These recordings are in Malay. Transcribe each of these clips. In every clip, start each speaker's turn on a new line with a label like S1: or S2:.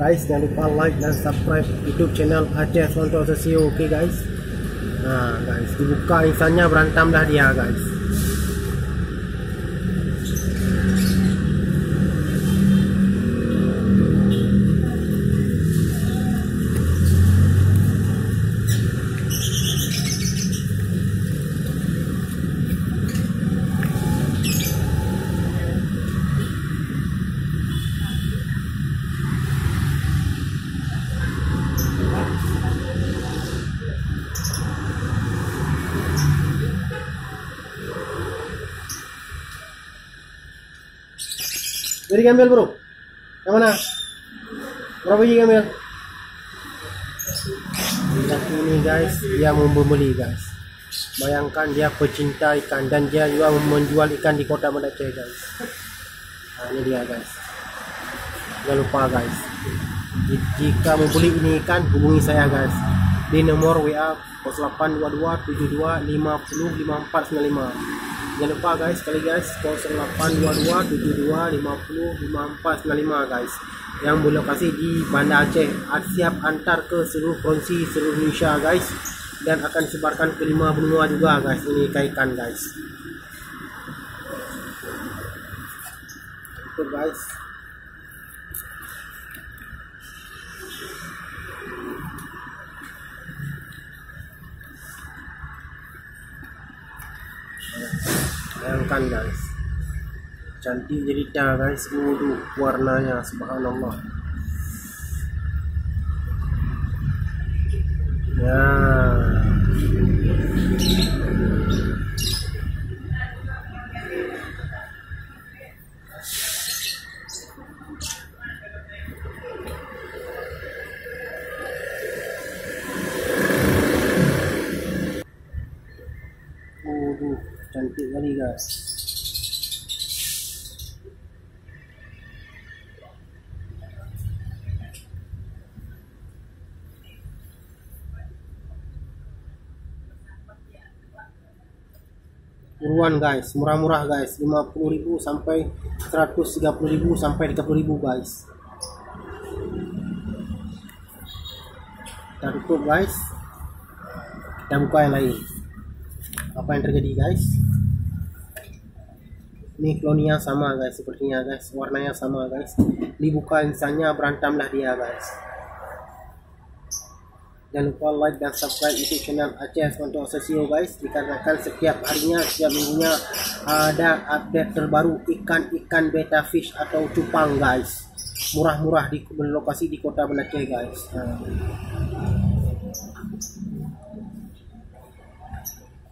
S1: Guys, jangan lupa like dan subscribe YouTube channel Aceh Sonto Sesio. Oke guys. Nah guys, dibuka insannya berantamlah dia guys. Jadi ambil bro, yang mana? Berapa biji ambil? Ini guys, dia membeli guys. Bayangkan dia pecinta ikan dan dia juga menjual ikan di kota Banda Aceh guys. Nah ini dia guys. Jangan lupa guys, jika membeli ini ikan hubungi saya guys di nomor WA 0822 72 50 5495. Jangan lupa guys, sekali guys 0822 72 50 5495 guys, yang berlokasi di Banda Aceh. Siap antar ke seluruh provinsi seluruh Indonesia guys, dan akan sebarkan ke 5 benua juga guys ini ikan guys. Itu guys. Bayangkan guys, cantik jelita guys, warnanya subhanallah ya. Cantik kali guys. Buruan guys, murah-murah guys, 50.000 sampai 130.000 sampai 30.000 guys. Kita tutup guys, kita buka yang lain. Apa yang terjadi guys? Ini klonnya sama guys, sepertinya guys, warnanya sama guys. Dibuka insannya berantamlah dia guys. Jangan lupa like dan subscribe YouTube channel Aceh Sonto Sesio guys, dikarenakan setiap harinya, setiap minggunya ada update terbaru ikan betta fish atau cupang guys. Murah-murah di berlokasi di kota Banda Aceh guys.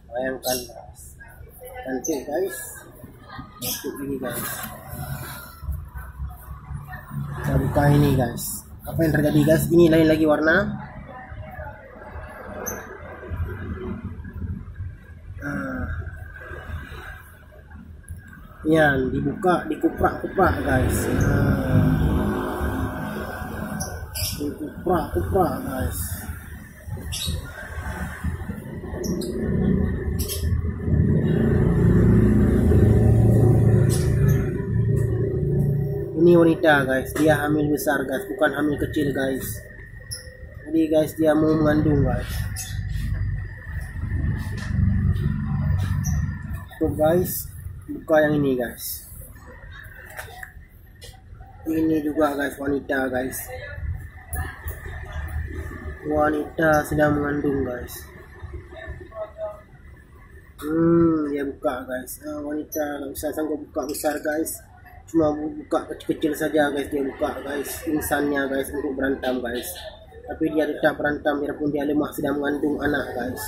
S1: Bayangkan guys, cantik guys, cantik ini guys. Kita buka ini guys, apa yang terjadi guys? Ini lain lagi warna. Ya, dibuka, dikuprak-kuprak guys. Dikuprak-kuprak guys. Ini wanita guys, dia hamil besar guys, bukan hamil kecil guys. Jadi guys, dia mau mengandung guys. Tuh guys, buka yang ini guys. Ini juga guys, wanita guys. Wanita sedang mengandung guys. Dia buka guys. Wanita nggak bisa sanggup buka besar guys, cuma buka kecil-kecil saja guys. Dia buka guys insannya guys untuk berantam guys, tapi dia tetap berantam biarpun dia lemah sedang mengandung anak guys.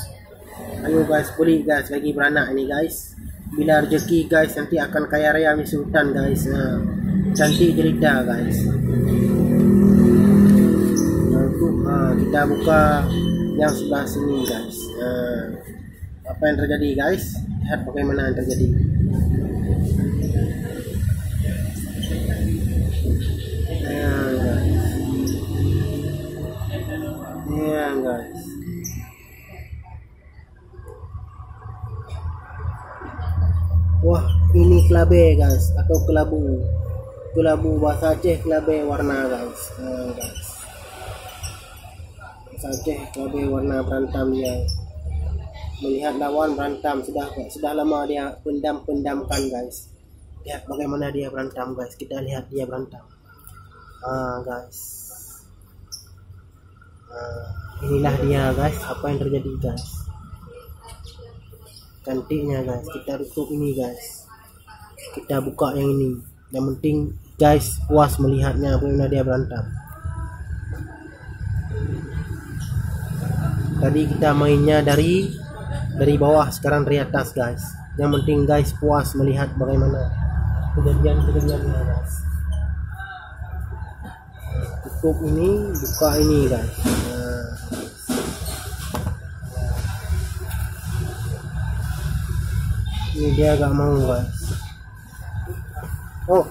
S1: Ayo guys, beli guys, lagi beranak ini guys. Bila rezeki guys, nanti akan kaya raya mi sultan guys. Cantik jelita guys. Kita buka yang sebelah sini guys. Apa yang terjadi guys? Lihat bagaimana yang terjadi. Guys. Wah, ini kelabe guys atau kelabu. kelabu bahasa Aceh kelabe warna guys. Guys. Bahasa Aceh kelabe warna berantam dia. Melihat lawan berantam sudah lama dia pendamkan guys. Lihat bagaimana dia berantam guys. Kita lihat dia berantam. Guys. Inilah dia guys, apa yang terjadi guys. Cantiknya guys, kita tutup ini guys. Kita buka yang ini. Yang penting guys puas melihatnya bagaimana dia berantam. Tadi kita mainnya dari bawah, sekarang dari atas guys. Yang penting guys puas melihat bagaimana kejadiannya guys. Tutup ini, buka ini guys. Ini dia agak mau guys. Oh,